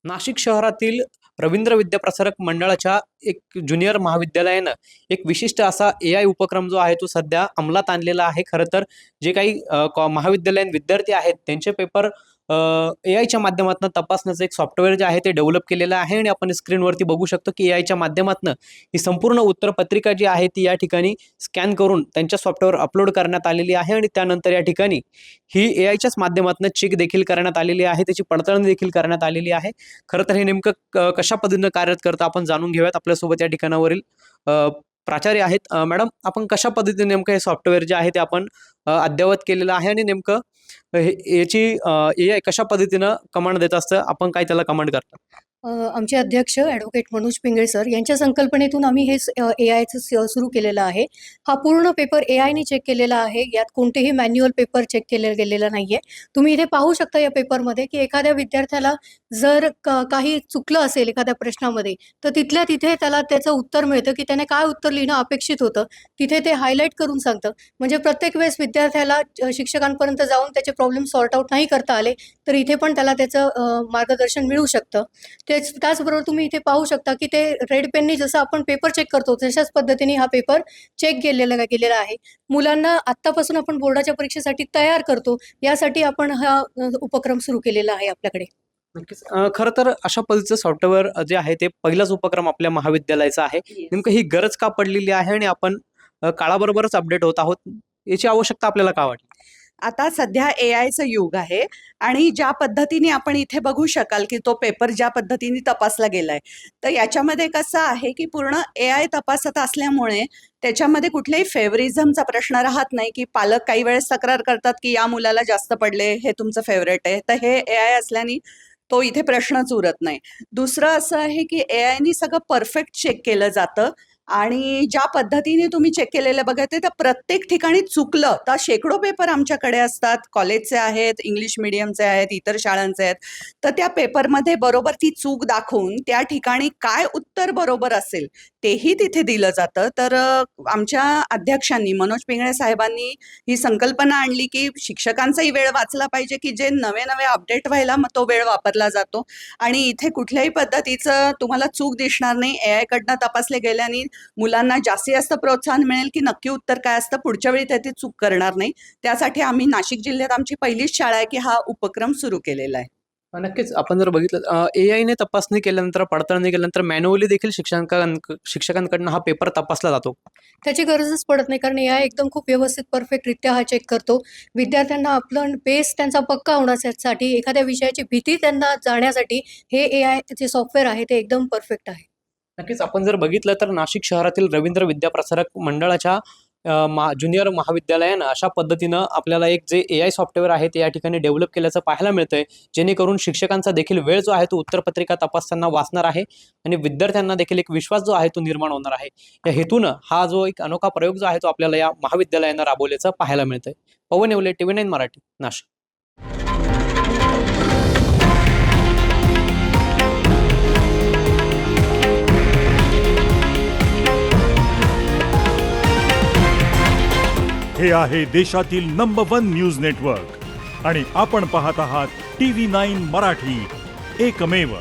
नाशिक शहरातील रवींद्र विद्याप्रसारक मंडळाच्या एक ज्युनियर महाविद्यालयानं एक विशिष्ट असा AI उपक्रम जो आहे तो सध्या अंमलात आणलेला आहे. खरं तर जे काही महाविद्यालयीन विद्यार्थी आहेत त्यांचे पेपर AIच्या माध्यमातून तपासण्याचं एक सॉफ्टवेअर जे आहे ते डेव्हलप केलेलं आहे आणि आपण स्क्रीनवरती बघू शकतो की AIच्या माध्यमातून ही संपूर्ण उत्तरपत्रिका जी आहे ती या ठिकाणी स्कॅन करून त्यांच्या सॉफ्टवेअर अपलोड करण्यात आलेली आहे आणि त्यानंतर या ठिकाणी ही AIच्याच माध्यमातून चेक देखील करण्यात आलेली आहे, त्याची पडताळणी देखील करण्यात आलेली आहे. खरं तर हे नेमकं कशा पद्धतीनं कार्यरत करतं आपण जाणून घेऊयात. आपल्यासोबत या ठिकाणावरील प्राचार्य आहेत. मॅडम, आपण कशा पद्धतीने नेमकं हे सॉफ्टवेअर जे आहे ते आपण अद्ययावत केलेलं आहे आणि नेमकं याची AI कशा पद्धतीनं कमांड देत असतं, आपण काय त्याला कमांड करता? आमचे अध्यक्ष ॲडव्होकेट मनोज पिंगळे सर यांच्या संकल्पनेतून आम्ही हे AIचं सुरू केलेलं आहे. हा पूर्ण पेपर AIने चेक केलेला आहे. यात कोणतेही मॅन्युअल पेपर चेक गेलेला नाही आहे. तुम्ही इथे पाहू शकता या पेपरमध्ये की एखाद्या विद्यार्थ्याला जर काही चुकलं असेल एखाद्या प्रश्नामध्ये, तर तिथल्या तिथे त्याला त्याचं उत्तर मिळतं की त्याने काय उत्तर लिहिणं अपेक्षित होतं. तिथे ते हायलाईट करून सांगतं. म्हणजे प्रत्येक वेळेस विद्यार्थ्याला शिक्षकांपर्यंत जाऊन त्याचे प्रॉब्लेम सॉर्ट आउट नाही करता आले, तर इथे पण त्याला त्याचं मार्गदर्शन मिळू शकतं. त्याचबरोबर तुम्ही इथे पाहू शकता की ते रेड पेननी जसं आपण पेपर चेक करतो तशाच पद्धतीने हा पेपर चेक गेलेला आहे. मुलांना आत्तापासून आपण बोर्डाच्या परीक्षेसाठी तयार करतो, यासाठी आपण हा उपक्रम सुरू केलेला आहे आपल्याकडे. नक्कीच. खरं तर अशा पद्धतीचं सॉफ्टवेअर जे आहे ते पहिलाच उपक्रम आपल्या महाविद्यालयाचा आहे. नेमकं ही गरज का पडलेली आहे आणि आपण काळाबरोबरच अपडेट होत आहोत, याची आवश्यकता आपल्याला का वाटली? आता सध्या AIचं युग आहे आणि ज्या पद्धतीने आपण इथे बघू शकाल की तो पेपर ज्या पद्धतीने तपासला गेलाय, तर याच्यामध्ये कसं आहे की पूर्ण AI तपासत असल्यामुळे त्याच्यामध्ये कुठल्याही फेवरिझमचा प्रश्न राहत नाही की पालक काही वेळेस तक्रार करतात की या मुलाला जास्त पडले, हे तुमचं फेवरेट आहे, तर हे AI असल्याने तो इथे प्रश्नच उरत नाही. दुसरं असं आहे की AIने सगळं परफेक्ट चेक केलं जातं आणि ज्या पद्धतीने तुम्ही चेक केलेलं बघते तर प्रत्येक ठिकाणी चुकलं तर शेकडो पेपर आमच्याकडे असतात, कॉलेजचे आहेत, इंग्लिश मिडियमचे आहेत, इतर शाळांचे आहेत, तर त्या पेपरमध्ये बरोबर ती चूक दाखवून त्या ठिकाणी काय उत्तर बरोबर असेल तेही तिथे दिलं जातं. तर आमच्या अध्यक्षांनी मनोज पिंगळे साहेबांनी ही संकल्पना आणली की शिक्षकांचाही वेळ वाचला पाहिजे की जे नवे नवे अपडेट व्हायला मग तो वेळ वापरला जातो आणि इथे कुठल्याही पद्धतीचं तुम्हाला चूक दिसणार नाही. AI कडनं तपासले गेल्याने मुलांना जास्तीत जास्त प्रोत्साहन मिळेल की नक्की उत्तर काय असतं, पुढच्या वेळी ते चूक करणार नाही. त्यासाठी आम्ही नाशिक जिल्ह्यात आमची पहिलीच शाळा आहे की हा उपक्रम सुरू केलेला आहे. नक्कीच. आपण जर बघितलं AIने तपासणी केल्यानंतर, पडताळणी केल्यानंतर मॅन्युअली देखील शिक्षकांकडनं हा पेपर तपासला जातो. त्याची गरजच पडत नाही, कारण AI एकदम खूप व्यवस्थित परफेक्टरित्या हा चेक करतो. विद्यार्थ्यांना आपलं बेस त्यांचा पक्का होण्यासाठी, एखाद्या विषयाची भीती त्यांना जाण्यासाठी हे AI जे सॉफ्टवेअर आहे ते एकदम परफेक्ट आहे. नक्कीच. आपण जर बघितलं तर नाशिक शहरातील रवींद्र विद्याप्रसारक मंडळाच्या ज्युनियर महाविद्यालयानं अशा पद्धतीनं आपल्याला एक जे AI सॉफ्टवेअर आहे ते या ठिकाणी डेव्हलप केल्याचं पाहायला मिळतंय, जेणेकरून शिक्षकांचा देखील वेळ जो आहे तो उत्तरपत्रिका तपासताना वाचणार आहे आणि विद्यार्थ्यांना देखील एक विश्वास जो आहे तो निर्माण होणार आहे. या हेतूनं हा जो एक अनोखा प्रयोग जो आहे तो आपल्याला या महाविद्यालयानं राबवल्याचं पाहायला मिळतंय. पवन येवले, TV9 मराठी, नाशिक. हे आहे देशातील नंबर 1 न्यूज नेटवर्क आणि आपण पाहत आहात TV9 मराठी, एकमेव.